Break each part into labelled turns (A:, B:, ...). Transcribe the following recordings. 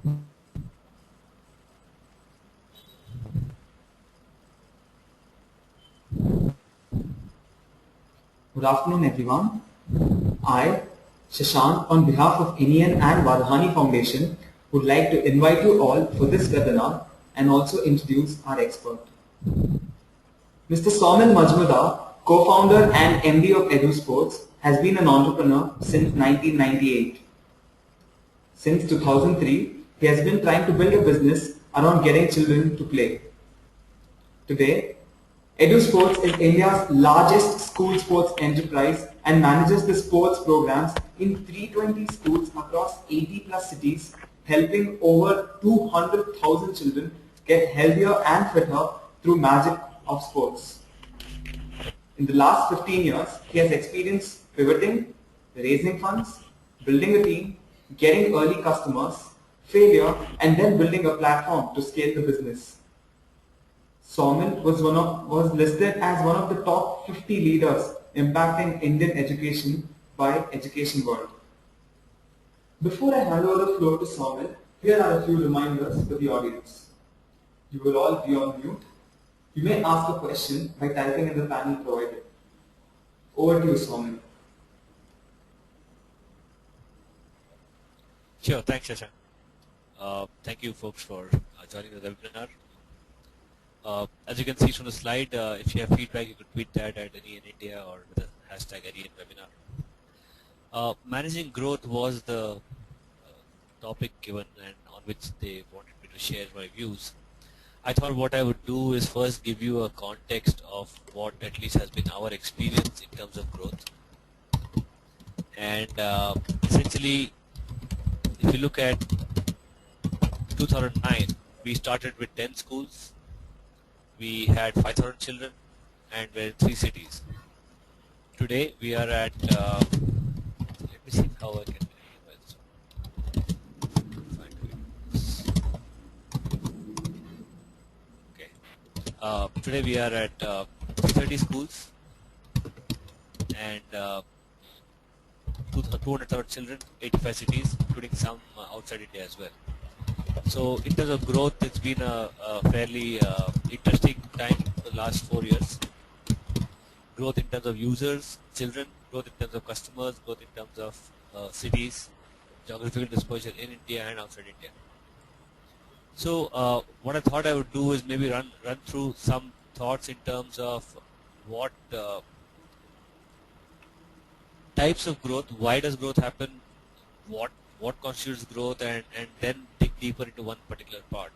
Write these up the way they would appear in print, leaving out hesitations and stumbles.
A: Good afternoon, everyone. I, Shashank, on behalf of NEN and Vadhani Foundation, would like to invite you all for this webinar and also introduce our expert. Mr. Saumil Majmudar, co-founder and MD of EduSports, has been an entrepreneur since 1998. Since 2003, he has been trying to build a business around getting children to play. Today, EduSports is India's largest school sports enterprise and manages the sports programs in 320 schools across 80 plus cities, helping over 200,000 children get healthier and fitter through magic of sports. In the last 15 years, he has experienced pivoting, raising funds, building a team, getting early customers, failure, and then building a platform to scale the business. Saumil was listed as one of the top 50 leaders impacting Indian education by Education World. Before I hand over the floor to Saumil, here are a few reminders for the audience. You will all be on mute. You may ask a question by typing in the panel provided. Over to you, Saumil.
B: Sure, thanks, Shashank. Thank you, folks, for joining the webinar. As you can see from the slide, if you have feedback, you could tweet that at NEN India or with the hashtag NEN webinar. Managing growth was the topic given and on which they wanted me to share my views. I thought what I would do is first give you a context of what at least has been our experience in terms of growth. And essentially, if you look at 2009, we started with 10 schools. We had 5,000 children and we're in 3 cities. Today we are at, let me see how I can okay. Today we are at 30 schools and 200,000 children, 85 cities, including some outside India as well. So in terms of growth, it's been a fairly interesting time for the last 4 years. Growth in terms of users, children, growth in terms of customers, growth in terms of cities, geographical dispersion in India and outside India. So what I thought I would do is maybe run through some thoughts in terms of what types of growth, why does growth happen, what constitutes growth, and then dig deeper into one particular part.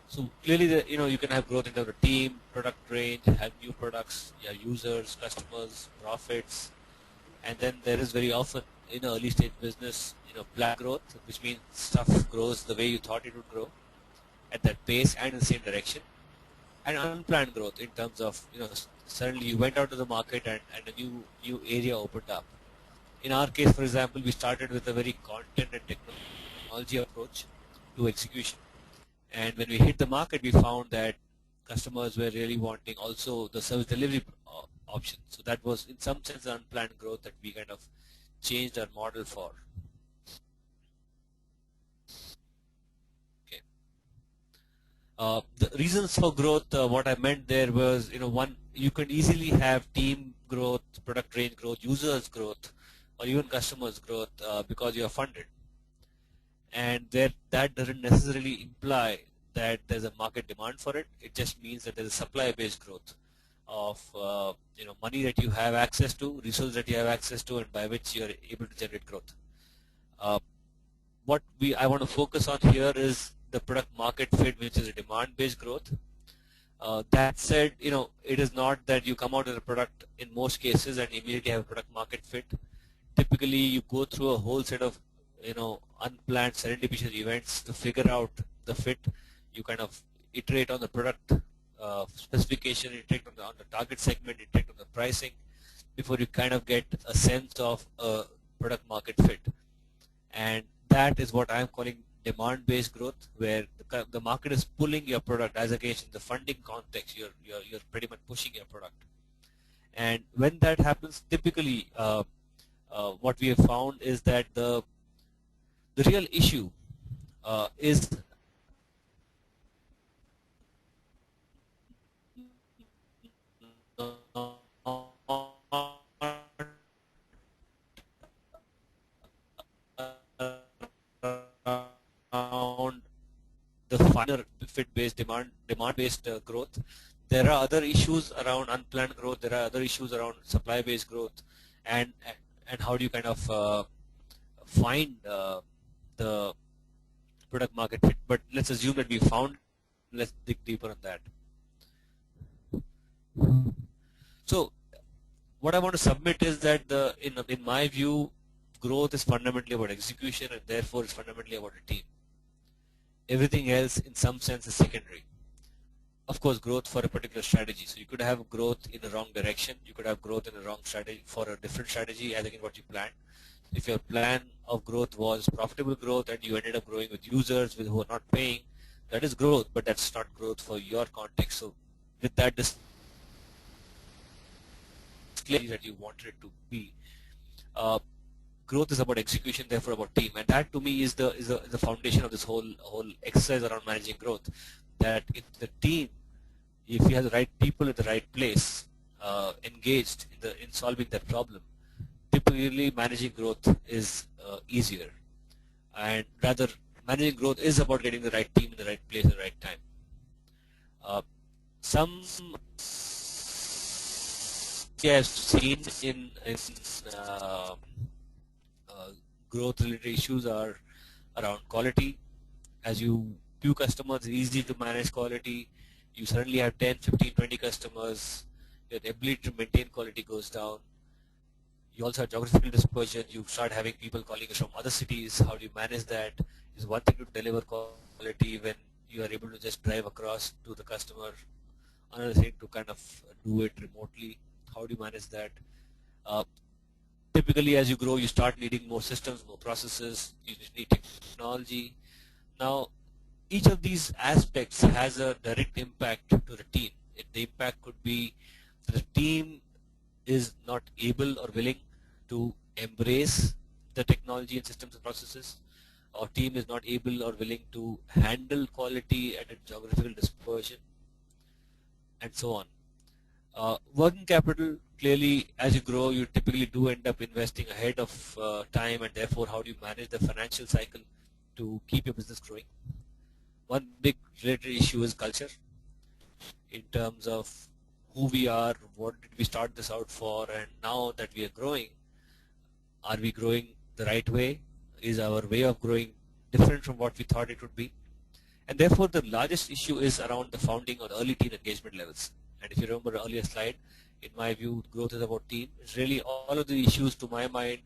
B: So clearly, you can have growth in terms of team, product range, have new products, users, customers, profits, and then there is very often in an early stage business, planned growth, which means stuff grows the way you thought it would grow at that pace and in the same direction, and unplanned growth in terms of suddenly you went out to the market and a new area opened up. In our case, for example, we started with a very content and technology approach to execution. And when we hit the market, we found that customers were really wanting also the service delivery option. So that was, in some sense, the unplanned growth that we kind of changed our model for. Okay. The reasons for growth, what I meant there was, one, you can easily have team growth, product range growth, users growth, or even customers growth because you are funded, and that doesn't necessarily imply that there's a market demand for it. It just means that there's a supply-based growth of money that you have access to, resources that you have access to, and by which you are able to generate growth. What I want to focus on here is the product market fit, which is a demand-based growth. That said, it is not that you come out with a product in most cases and immediately have a product market fit. Typically, you go through a whole set of unplanned serendipitous events to figure out the fit. You kind of iterate on the product specification, iterate on the target segment, iterate on the pricing before you kind of get a sense of a product market fit. And that is what I'm calling demand-based growth, where the market is pulling your product, as against in the funding context, you're pretty much pushing your product. And when that happens, typically what we have found is that the real issue is around the finer fit-based demand-based growth. There are other issues around unplanned growth. There are other issues around supply-based growth, and and how do you kind of find the product market fit. But let's assume that we found. Let's dig deeper on that. So what I want to submit is that in my view, growth is fundamentally about execution, and therefore it's fundamentally about a team. Everything else, in some sense, is secondary. Of course, growth for a particular strategy. So you could have growth in the wrong direction. You could have growth in the wrong strategy for a different strategy as against what you planned. If your plan of growth was profitable growth and you ended up growing with users who are not paying, that is growth, but that's not growth for your context. So with that disclaimer that you wanted it to be, growth is about execution, therefore about team, and that to me is the foundation of this whole exercise around managing growth. That if the team, if you have the right people at the right place, engaged in solving that problem, typically managing growth is easier. And rather, managing growth is about getting the right team in the right place at the right time. Some I've seen in growth-related issues are around quality. As you few customers, it's easy to manage quality. You suddenly have 10, 15, 20 customers. Your ability to maintain quality goes down. You also have geographical dispersion. You start having people calling you from other cities. How do you manage that? It's one thing to deliver quality when you are able to just drive across to the customer. Another thing to kind of do it remotely. How do you manage that? Typically, as you grow, you start needing more systems, more processes. You need technology. Now, each of these aspects has a direct impact to the team. The impact could be that the team is not able or willing to embrace the technology and systems and processes, or team is not able or willing to handle quality at a geographical dispersion, and so on. Working capital, clearly, as you grow, you typically do end up investing ahead of time, and therefore, how do you manage the financial cycle to keep your business growing? One big related issue is culture, in terms of who we are, what did we start this out for, and now that we are growing, are we growing the right way? Is our way of growing different from what we thought it would be? And therefore, the largest issue is around the founding or the early team engagement levels. And if you remember the earlier slide, in my view, growth is about team. It's really all of the issues, to my mind,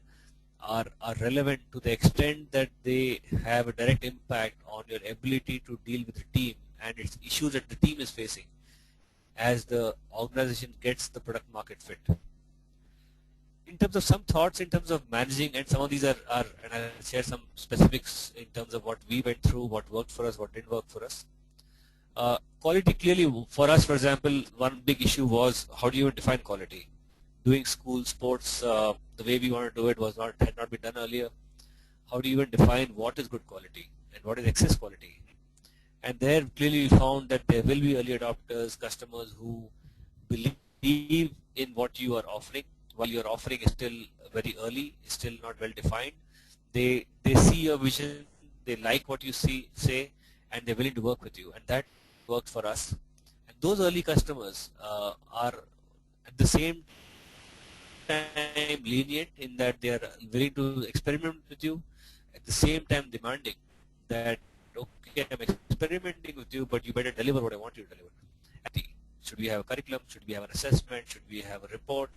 B: are relevant to the extent that they have a direct impact on your ability to deal with the team and its issues that the team is facing as the organization gets the product market fit. In terms of some thoughts in terms of managing, and some of these are and I'll share some specifics in terms of what we went through, what worked for us, what didn't work for us. Quality, clearly for us, for example, one big issue was how do you define quality? Doing school sports the way we want to do it had not been done earlier. How do you even define what is good quality and what is excess quality? And there clearly we found that there will be early adopters, customers who believe in what you are offering. While your offering is still very early, is still not well defined, they see your vision, they like what you say, and they're willing to work with you, and that worked for us. And those early customers are at the same time lenient in that they are willing to experiment with you, at the same time demanding that, okay, I'm experimenting with you, but you better deliver what I want you to deliver. Should we have a curriculum? Should we have an assessment? Should we have a report?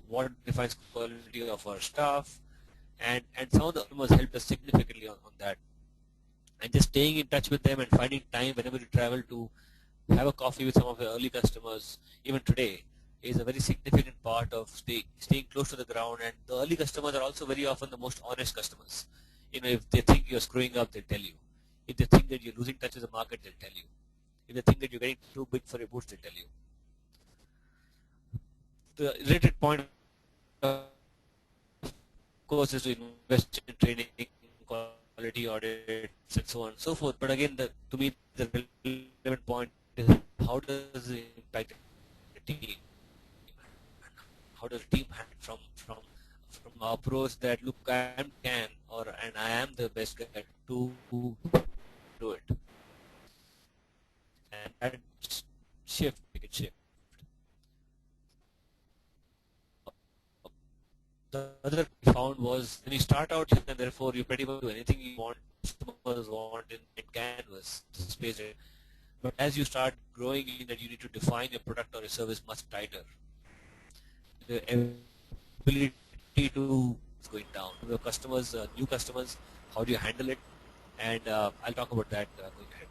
B: What defines quality of our staff? And some of the customers helped us significantly on that. And just staying in touch with them and finding time whenever you travel to have a coffee with some of your early customers, even today, is a very significant part of staying close to the ground. And the early customers are also very often the most honest customers. If they think you're screwing up, they'll tell you. If they think that you're losing touch with the market, they'll tell you. If they think that you're getting too big for your boots, they'll tell you. The related point, of course, is to invest in training quality audits and so on and so forth. But again, to me, the relevant point is how does it impact the team? How does the team handle from approach that look, and I am the best guy to do it, and that shift, make it shift. The other we found was when you start out and therefore you pretty much do anything you want, customers want in canvas, space it. But as you start growing in that, you need to define your product or your service much tighter. The ability to is going down. The customers, new customers, how do you handle it? And I'll talk about that going ahead.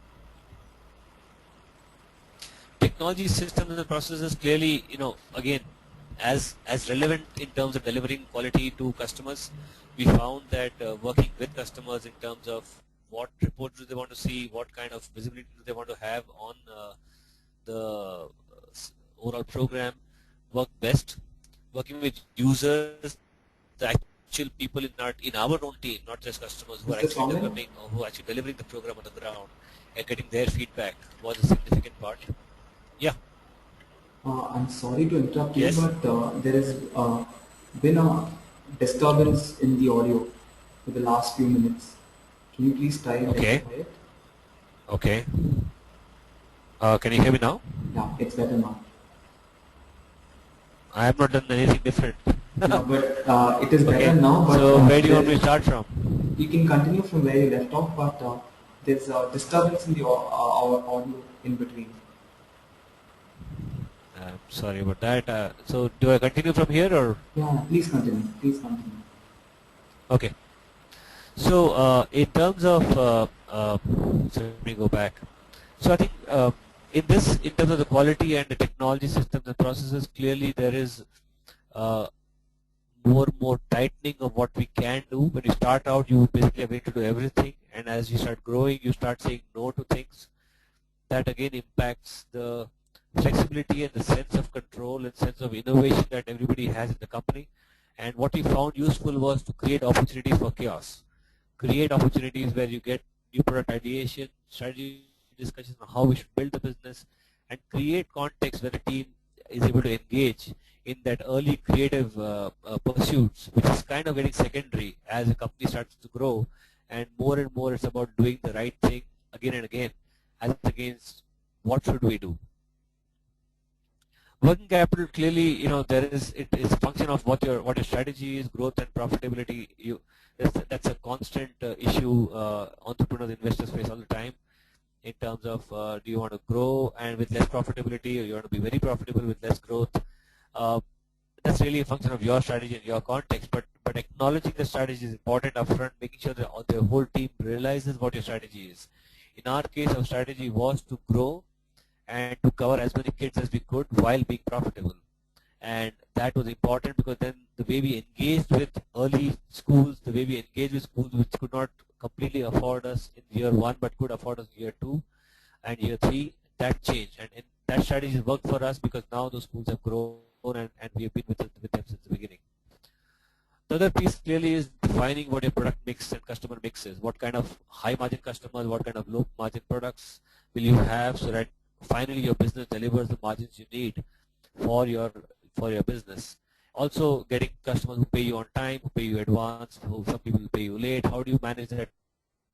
B: Technology systems and processes clearly, again, as relevant in terms of delivering quality to customers. We found that working with customers in terms of what reports do they want to see, what kind of visibility do they want to have on the overall program, work best. Working with users, the actual people in our own team, not just customers who are
A: Mr.
B: actually
A: Saumil?
B: developing or who are actually delivering the program on the ground and getting their feedback was a significant part. Yeah.
A: I'm sorry to interrupt you,
B: Yes.
A: but there has been a disturbance in the audio for the last few minutes. Can you please try and
B: Okay.
A: rectify it?
B: Okay. Can you hear me now?
A: Yeah, it's better now.
B: I have not done anything different.
A: Yeah, but it is better
B: Okay.
A: now. But
B: So where do you want me to start from?
A: you can continue from where you left off, but there's a disturbance in the our audio in between.
B: I'm sorry about that. So do I continue from here or?
A: Yeah, please continue. Please continue.
B: Okay. So in terms of, so let me go back. So I think in terms of the quality and the technology systems and processes, clearly there is more tightening of what we can do. When you start out, you basically are going to do everything, and as you start growing, you start saying no to things. That again impacts the flexibility and the sense of control and sense of innovation that everybody has in the company. And what we found useful was to create opportunities for chaos. Create opportunities where you get new product ideation, strategy discussions on how we should build the business, and create context where the team is able to engage in that early creative pursuits, which is kind of getting secondary as a company starts to grow, and more it's about doing the right thing again and again, as against what should we do. Working capital, clearly, it is a function of what your strategy is, growth and profitability. That's a constant issue entrepreneurs, investors face all the time. In terms of do you want to grow and with less profitability, or you want to be very profitable with less growth? That's really a function of your strategy and your context. But acknowledging the strategy is important upfront, making sure that the whole team realizes what your strategy is. In our case, our strategy was to grow and to cover as many kids as we could while being profitable. And that was important because then the way we engaged with early schools, the way we engaged with schools which could not completely afford us in year 1 but could afford us year 2 and year 3, that changed. And that strategy has worked for us because now those schools have grown and we have been with them since the beginning. The other piece clearly is defining what your product mix and customer mix is. What kind of high margin customers, what kind of low margin products will you have so that finally your business delivers the margins you need for your business. Also getting customers who pay you on time, who pay you advance, who some people pay you late. How do you manage that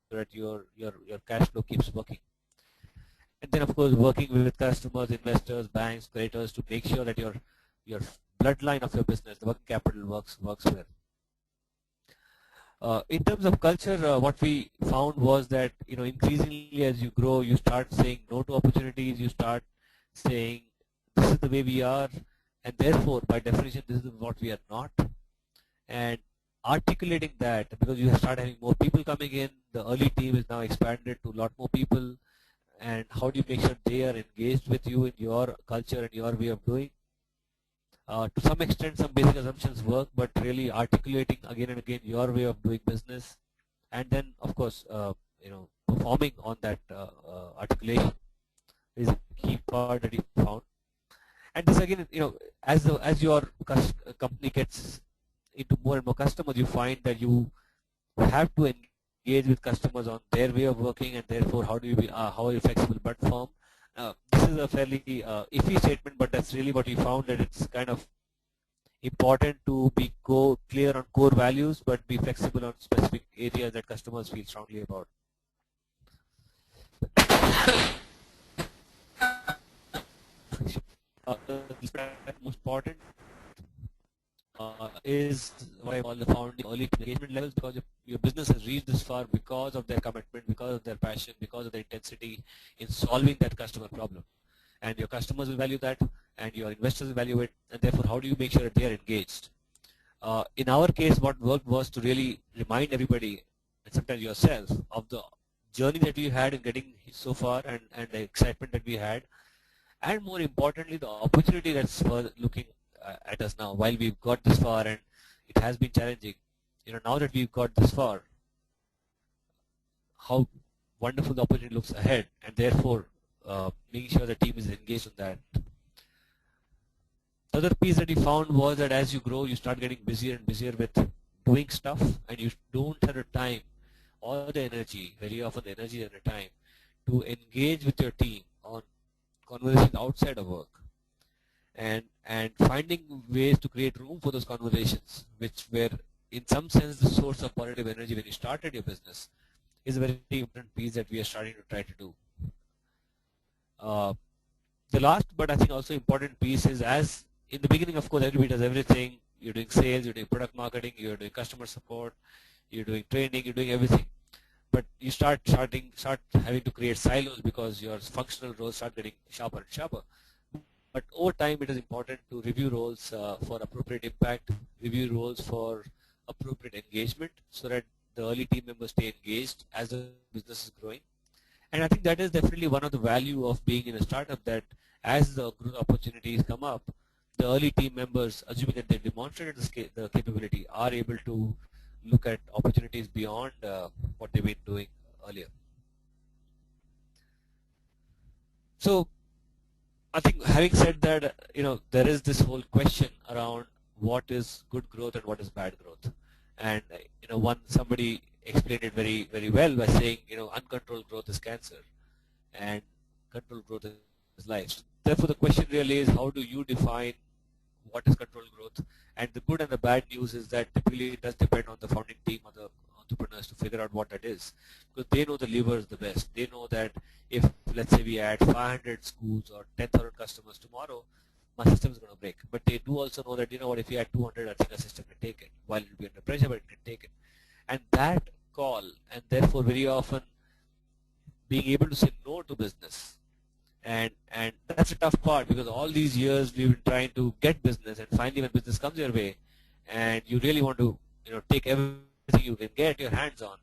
B: so that your cash flow keeps working? And then of course working with customers, investors, banks, creditors to make sure that your bloodline of your business, the working capital works well. In terms of culture, what we found was that increasingly as you grow, you start saying no to opportunities. You start saying this is the way we are, and therefore by definition this is what we are not. And articulating that, because you start having more people coming in, the early team is now expanded to a lot more people. And how do you make sure they are engaged with you in your culture and your way of doing? To some extent, some basic assumptions work, but really articulating again and again your way of doing business, and then of course, performing on that articulation is a key part that you found. And this again, as your company gets into more and more customers, you find that you have to engage engage with customers on their way of working, and therefore how do you be, how are you flexible but firm? This is a fairly iffy statement, but that's really what we found, that it's kind of important to be clear on core values, but be flexible on specific areas that customers feel strongly about. The most important is what I call the founding early engagement levels, because your business has reached this far because of their commitment, because of their passion, because of their intensity in solving that customer problem. And your customers will value that, and your investors will value it, and therefore how do you make sure that they are engaged? In our case, what worked was to really remind everybody, and sometimes yourself, of the journey that we had in getting so far, and the excitement that we had, and more importantly, the opportunity that's looking at us now. While we've got this far, and it has been challenging, now that we've got this far, how wonderful the opportunity looks ahead, and therefore making sure the team is engaged on that. The other piece that we found was that as you grow, you start getting busier and busier with doing stuff, and you don't have the time or the energy, very often the energy and the time, to engage with your team on conversations outside of work, and finding ways to create room for those conversations, which were in some sense the source of positive energy when you started your business, is a very important piece that we are starting to try to do. The last, but I think also important piece is, as in the beginning, of course, everybody does everything. You're doing sales, you're doing product marketing, you're doing customer support, you're doing training, you're doing everything. But you start having to create silos, because your functional roles start getting sharper and sharper. But over time, it is important to review roles for appropriate impact, review roles for appropriate engagement, so that the early team members stay engaged as the business is growing. And I think that is definitely one of the value of being in a startup, that as the growth opportunities come up, the early team members, assuming that they demonstrated the capability, are able to look at opportunities beyond what they've been doing earlier. So I think, having said that, there is this whole question around what is good growth and what is bad growth. And somebody explained it very, very well by saying, uncontrolled growth is cancer, and controlled growth is life. Therefore, the question really is, how do you define what is controlled growth? And the good and the bad news is that typically it does depend on the founding team or the entrepreneurs to figure out what that is, because they know the levers the best. They know that if, let's say, we add 500 schools or 10,000 customers tomorrow, my system is going to break. But they do also know that, if you add 200, I think the system can take it. While it will be under pressure, but it can take it. And that call, and therefore very often being able to say no to business, and that's a tough part, because all these years we've been trying to get business, and finally when business comes your way and you really want to take everything you can get your hands on,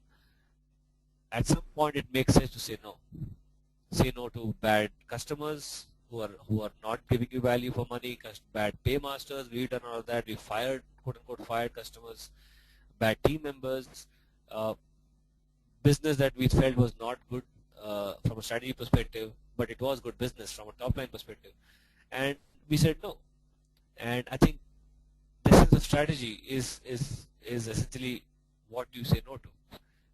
B: at some point it makes sense to say no. Say no to bad customers who are not giving you value for money, bad paymasters. We've done all of that. We fired, quote unquote, fired customers, bad team members, business that we felt was not good from a strategy perspective, but it was good business from a top line perspective, and we said no. And I think this is the strategy is essentially what you say no to,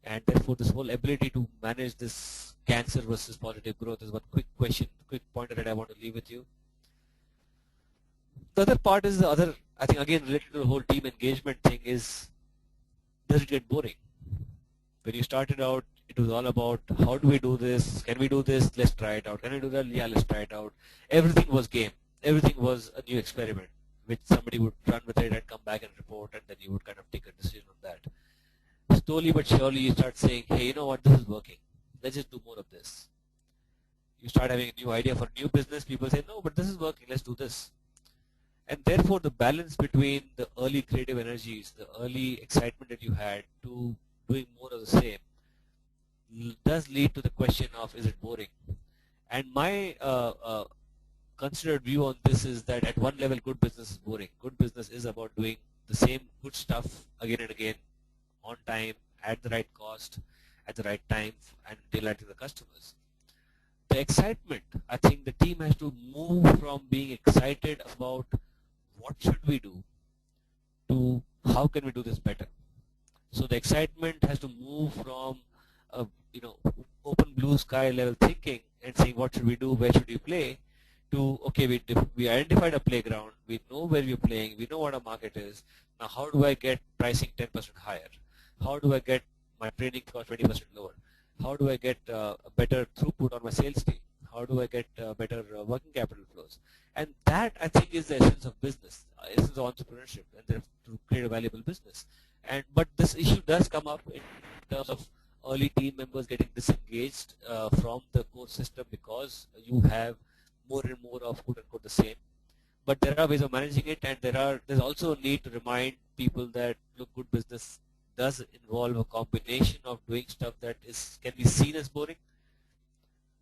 B: and therefore this whole ability to manage this cancer versus positive growth is one quick pointer that I want to leave with you. The other part is I think again related to the whole team engagement thing, is, does it get boring? When you started out, it was all about, how do we do this? Can we do this? Let's try it out. Can we do that? Yeah, let's try it out. Everything was game. Everything was a new experiment, which somebody would run with it and come back and report, and then you would kind of take a decision on that. Slowly but surely you start saying, hey, you know what, this is working. Let's just do more of this. You start having a new idea for a new business. People say, no, but this is working. Let's do this. And therefore the balance between the early creative energies, the early excitement that you had, to doing more of the same, does lead to the question of, is it boring? And my considered view on this is that at one level, good business is boring. Good business is about doing the same good stuff again and again, on time, at the right cost, at the right time, and delighting the customers. The excitement, I think the team has to move from being excited about what should we do to how can we do this better. So the excitement has to move from you know, open blue sky level thinking and saying what should we do, where should we play, to okay, we identified a playground, we know where we're playing, we know what our market is. Now how do I get pricing 10% higher? How do I get my training cost 20% lower? How do I get a better throughput on my sales team? How do I get better working capital flows? And that, I think, is the essence of business, essence of entrepreneurship, and to create a valuable business. But this issue does come up in terms of early team members getting disengaged from the core system because you have more and more of quote unquote the same. But there are ways of managing it, and there's also a need to remind people that look, good business does involve a combination of doing stuff that can be seen as boring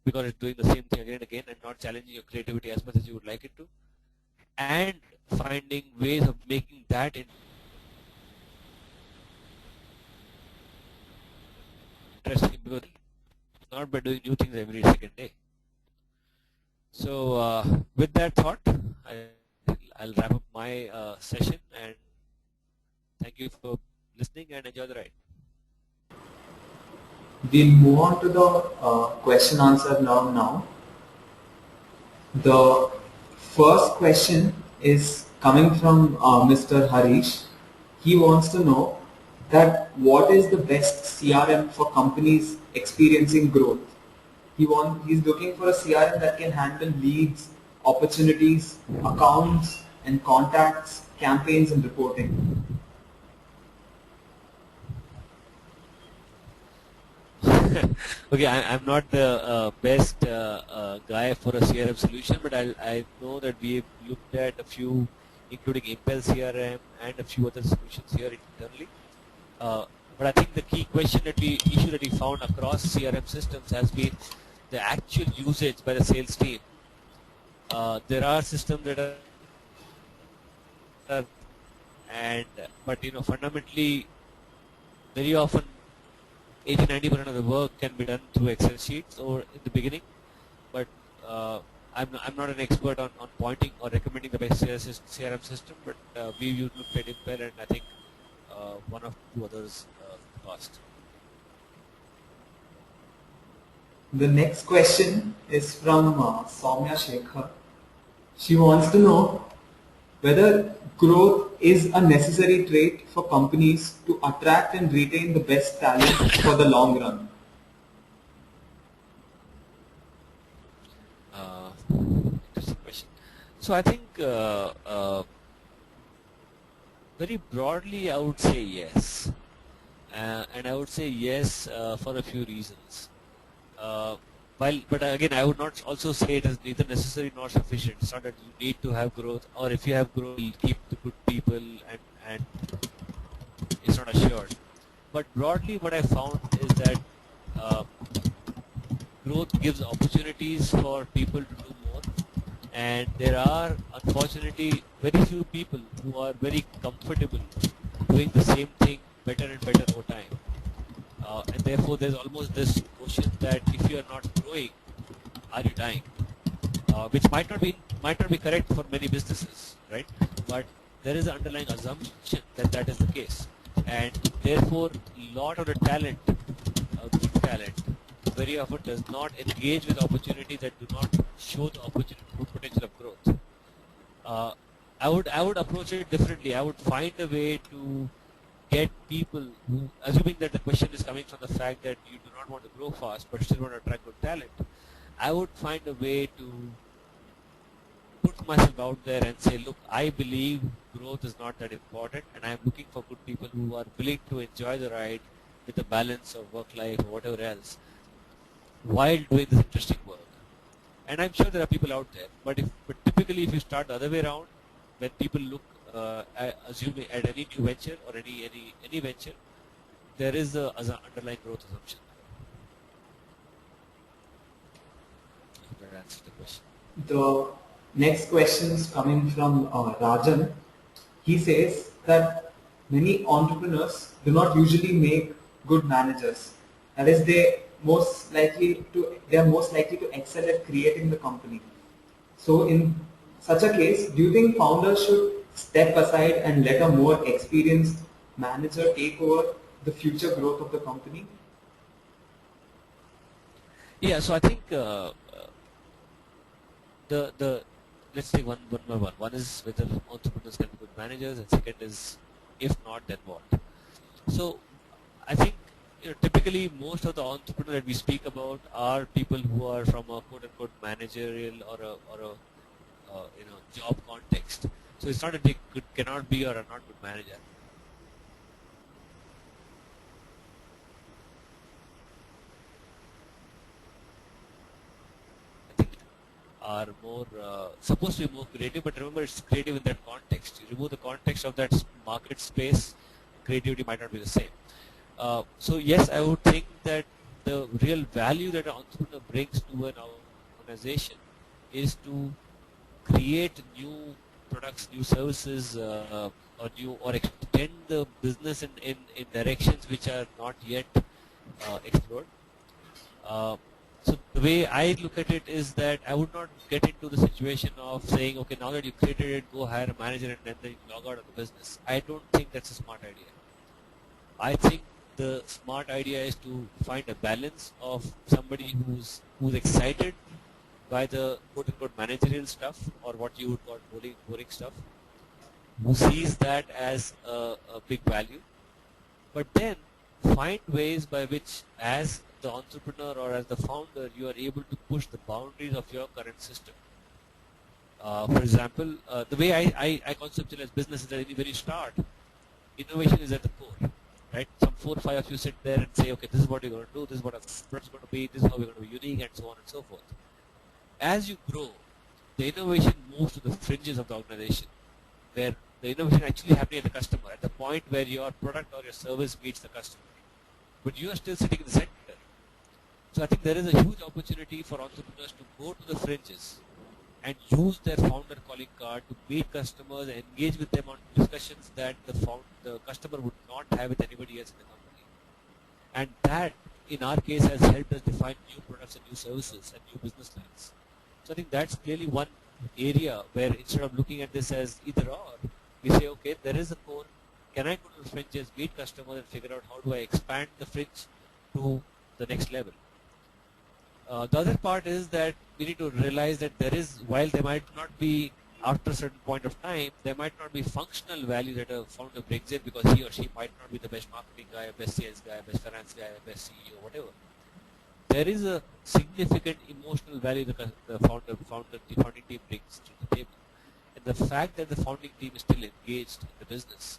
B: because it's doing the same thing again and again and not challenging your creativity as much as you would like it to, and finding ways of making that interesting, because not by doing new things every second day. So with that thought, I'll wrap up my session, and thank you for listening and enjoy the ride.
A: We'll move on to the question answer round now. The first question is coming from Mr. Harish. He wants to know that what is the best CRM for companies experiencing growth. He's looking for a CRM that can handle leads, opportunities, accounts and contacts, campaigns and reporting.
B: Okay, I'm not the best guy for a CRM solution, but I know that we've looked at a few, including Impel CRM and a few other solutions here internally. But I think the key issue that we found across CRM systems has been the actual usage by the sales team. There are systems that are, but fundamentally, very often 80-90% of the work can be done through Excel sheets or in the beginning, but I'm not an expert on pointing or recommending the best CRM system, but we looked at Impel and I think one or two others in the past.
A: The next question is from Soumya Shekhar. She wants to know whether growth is a necessary trait for companies to attract and retain the best talent for the long run.
B: Interesting question. So I think very broadly I would say yes, and I would say yes for a few reasons. But again, I would not also say it is neither necessary nor sufficient. It's not that you need to have growth, or if you have growth, you'll keep the good people, and it's not assured. But broadly, what I found is that growth gives opportunities for people to do more, and there are unfortunately very few people who are very comfortable doing the same thing better and better over time. And therefore, there's almost this notion that if you are not growing, are you dying? Which might not be correct for many businesses, right? But there is an underlying assumption that that is the case, and therefore, a lot of the talent, good talent, very often does not engage with opportunities that do not show the potential of growth. I would approach it differently. I would find a way to get people who, assuming that the question is coming from the fact that you do not want to grow fast but still want to attract good talent, I would find a way to put myself out there and say, look, I believe growth is not that important, and I am looking for good people who are willing to enjoy the ride with a balance of work life or whatever else while doing this interesting work. And I'm sure there are people out there, but typically if you start the other way around, when people look assuming at any new venture or any venture, there is an underlying growth assumption. I hope that answers the question.
A: The next question is coming from Rajan. He says that many entrepreneurs do not usually make good managers. That is, they are most likely to excel at creating the company. So in such a case, do you think founders should step aside and let a more experienced manager take over the future growth of the company?
B: Yeah, so I think the let's take one by one. One is whether entrepreneurs can be good managers, and second is if not, then what. So I think typically most of the entrepreneurs that we speak about are people who are from a quote unquote managerial or a job context. So it's not that they cannot be or are not good manager. I think are more supposed to be more creative, but remember it's creative in that context. You remove the context of that market space, creativity might not be the same. So yes, I would think that the real value that an entrepreneur brings to an organization is to create new products, new services, or extend the business in directions which are not yet explored. Uh, so the way I look at it is that I would not get into the situation of saying, okay, now that you created it, go hire a manager and then log out of the business. I don't think that's a smart idea. I think the smart idea is to find a balance of somebody who's excited by the quote-unquote managerial stuff, or what you would call boring stuff, who sees that as a big value, but then find ways by which, as the entrepreneur or as the founder, you are able to push the boundaries of your current system. For example, the way I conceptualize business is that when you start, innovation is at the core. Right? Some 4 or 5 of you sit there and say, okay, this is what you're going to do, this is what our product is going to be, this is how we're going to be unique, and so on and so forth. As you grow, the innovation moves to the fringes of the organization, where the innovation actually happening at the customer, at the point where your product or your service meets the customer. But you are still sitting in the center. So I think there is a huge opportunity for entrepreneurs to go to the fringes and use their founder calling card to meet customers and engage with them on discussions that the customer would not have with anybody else in the company. And that, in our case, has helped us define new products and new services and new business lines. So I think that's clearly one area where instead of looking at this as either or, we say, okay, there is a core. Can I go to the fringes, meet customers, and figure out how do I expand the fringe to the next level? The other part is that we need to realize that there is, while there might not be, after a certain point of time, there might not be functional value that a founder brings in, because he or she might not be the best marketing guy, best sales guy, best finance guy, best CEO, whatever. There is a significant emotional value the founding team brings to the table. And the fact that the founding team is still engaged in the business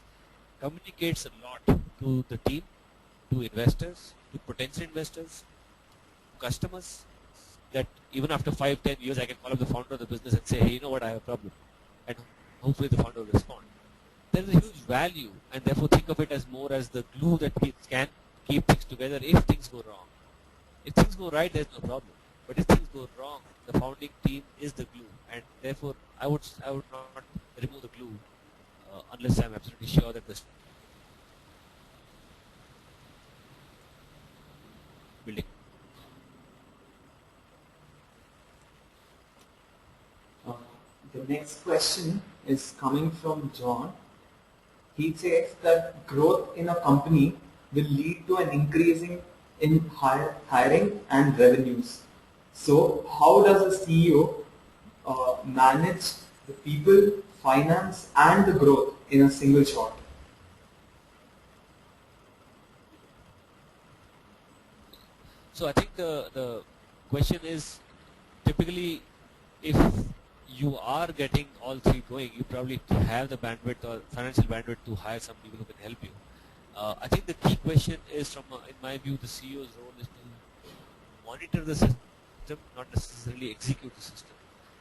B: communicates a lot to the team, to investors, to potential investors, customers, that even after 5-10 years I can call up the founder of the business and say, hey, you know what, I have a problem, and hopefully the founder will respond. There is a huge value, and therefore think of it as more as the glue that can keep things together if things go wrong. If things go right, there's no problem, but if things go wrong, the founding team is the glue, and therefore I would not remove the glue unless I'm absolutely sure that this building.
A: The next question is coming from John. He says that growth in a company will lead to an increasing in hiring and revenues. So how does a CEO manage the people, finance and the growth in a single shot?
B: So I think the question is, typically if you are getting all three going, you probably have the bandwidth or financial bandwidth to hire some people who can help you. I think the key question is, in my view, the CEO's role is to monitor the system, not necessarily execute the system.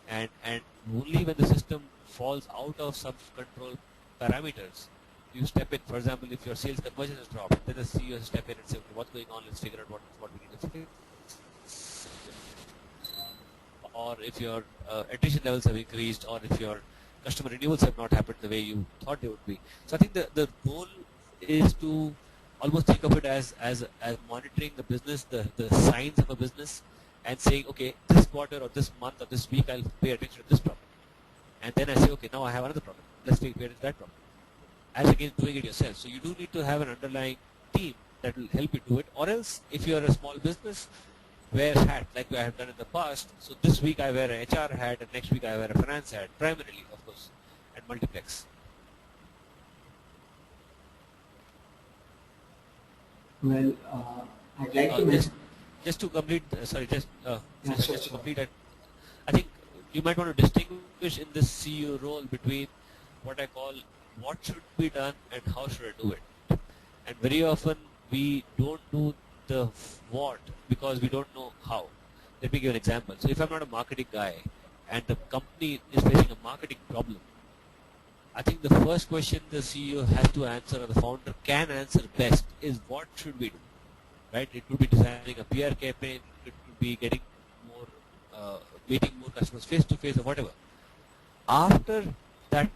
B: And only when the system falls out of some control parameters, you step in. For example, if your sales conversion has dropped, then the CEO has to step in and say, okay, what's going on? Let's figure out what we need to fix. Or if your attrition levels have increased, or if your customer renewals have not happened the way you thought they would be. So I think the goal is to almost think of it as monitoring the business, the signs of a business, and saying, okay, this quarter or this month or this week I'll pay attention to this problem. And then I say, okay, now I have another problem. Let's pay attention to that problem. As against doing it yourself. So you do need to have an underlying team that will help you do it. Or else, if you are a small business, wear hat like I have done in the past. So this week I wear an HR hat and next week I wear a finance hat, primarily, of course, and multiplex.
A: Well, I'd like to mention.
B: Just to complete,
A: Yeah, sure,
B: just to
A: sure.
B: complete, I think you might want to distinguish in this CEO role between what I call what should be done and how should I do it. And very often we don't do the what because we don't know how. Let me give an example. So if I'm not a marketing guy and the company is facing a marketing problem, I think the first question the CEO has to answer or the founder can answer best is what should we do, right? It could be designing a PR campaign, it could be getting more, meeting more customers face to face or whatever. After that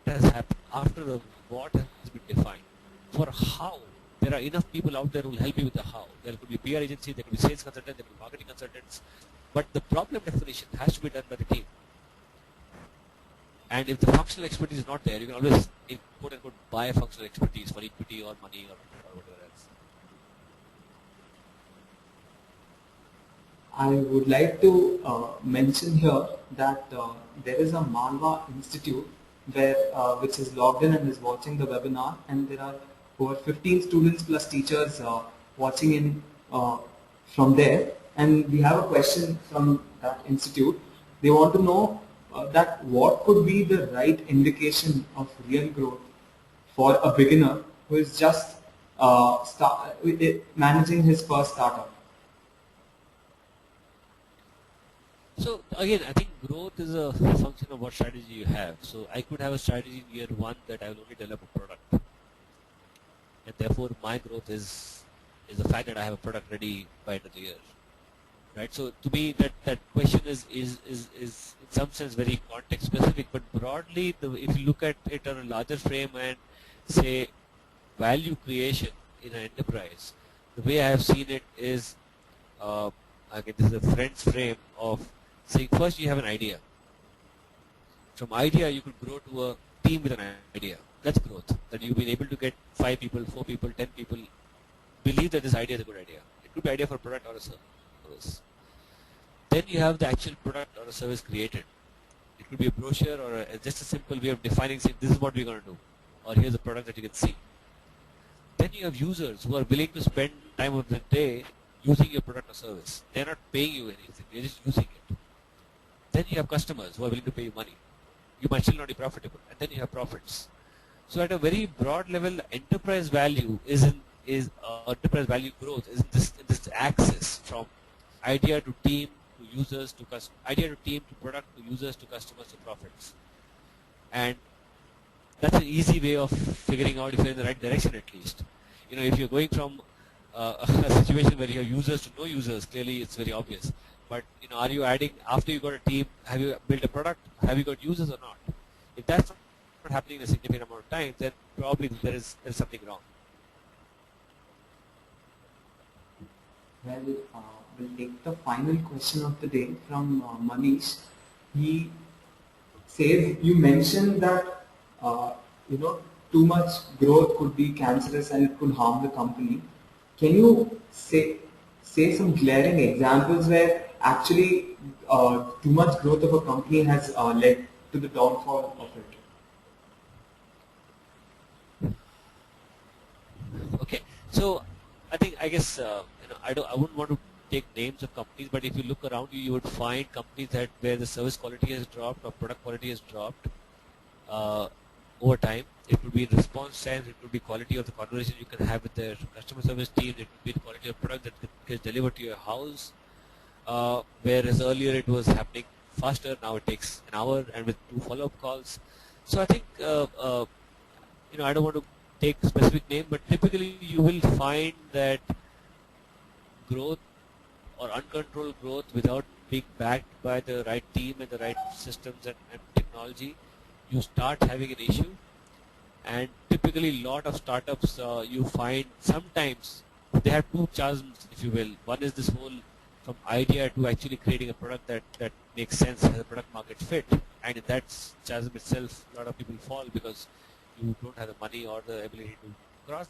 B: has happened, after the what has been defined, for how, there are enough people out there who will help you with the how. There could be PR agency, there could be sales consultant, there could be marketing consultants, but the problem definition has to be done by the team. And if the functional expertise is not there, you can always, quote unquote, buy functional expertise for equity or money or whatever else.
A: I would like to mention here that there is a Malwa Institute where which is logged in and is watching the webinar, and there are over 15 students plus teachers watching in from there. And we have a question from that institute. They want to know that what could be the right indication of real growth for a beginner who is just managing his first startup.
B: So again, I think growth is a function of what strategy you have. So I could have a strategy in year one that I will only develop a product, and therefore my growth is the fact that I have a product ready by end of the year, right? So to me, that question is in some sense very context specific, but broadly, if you look at it on a larger frame and say value creation in an enterprise, the way I have seen it is, again, this is a friend's frame of saying first you have an idea. From idea you could grow to a team with an idea. That's growth. That you've been able to get 5 people, 4 people, 10 people believe that this idea is a good idea. It could be idea for a product or a service. Then you have the actual product or a service created. It could be a brochure or just a simple way of defining, saying this is what we're going to do, or here's a product that you can see. Then you have users who are willing to spend time of the day using your product or service. They're not paying you anything, they're just using it. Then you have customers who are willing to pay you money. You might still not be profitable. And then you have profits. So at a very broad level, enterprise value enterprise value growth is this axis from idea to team to users to idea to team to product to users to customers to profits. And that's an easy way of figuring out if you're in the right direction at least. You know, if you're going from a situation where you have users to no users, clearly it's very obvious. But you know, are you adding, after you got a team, have you built a product, have you got users or not? If that's not happening in a significant amount of time, then probably there is something wrong.
A: Well, we'll take the final question of the day from Manish. He says, you mentioned that too much growth could be cancerous and it could harm the company. Can you say some glaring examples where actually too much growth of a company has led to the downfall of it?
B: Okay, so I guess I wouldn't want to take names of companies, but if you look around you, you would find companies where the service quality has dropped or product quality has dropped over time. It could be response times, it could be quality of the conversation you can have with their customer service team, it could be the quality of product that gets delivered to your house. Whereas earlier it was happening faster, now it takes an hour and with 2 follow-up calls. So I think I don't want to take a specific name, but typically you will find that growth or uncontrolled growth without being backed by the right team and the right systems and technology, you start having an issue. And typically a lot of startups you find sometimes they have 2 chasms, if you will. One is this whole from idea to actually creating a product that makes sense, has a product market fit, and in that chasm itself a lot of people fall because you don't have the money or the ability to cross.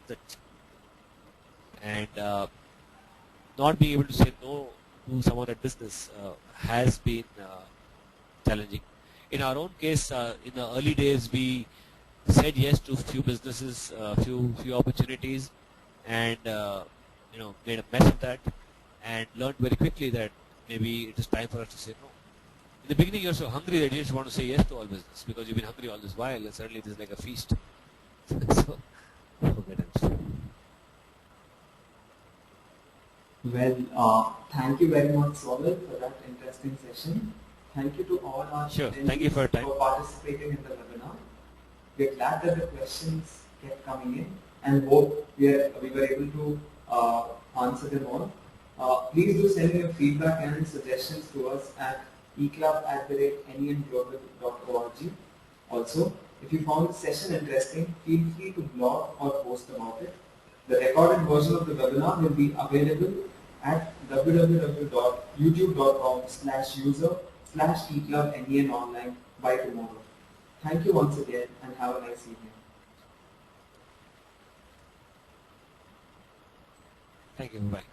B: the and not being able to say no to someone at business has been challenging. In our own case, in the early days, we said yes to few businesses, few opportunities, and made a mess of that, and learned very quickly that maybe it is time for us to say no. In the beginning, you're so hungry that you just want to say yes to all business because you've been hungry all this while, and suddenly it is like a feast. So, forget it.
A: Well, thank you very much, Saumil, for that interesting session. Thank you to all our
B: Sure. Thank you for your time.
A: for participating in the webinar. We are glad that the questions kept coming in and hope we were able to answer them all. Please do send your feedback and suggestions to us at eclub@nenglobal.org. Also, if you found the session interesting, feel free to blog or post about it. The recorded version of the webinar will be available at www.youtube.com/user/eclubnen online by tomorrow. Thank you once again and have a nice evening.
B: Thank you. Bye.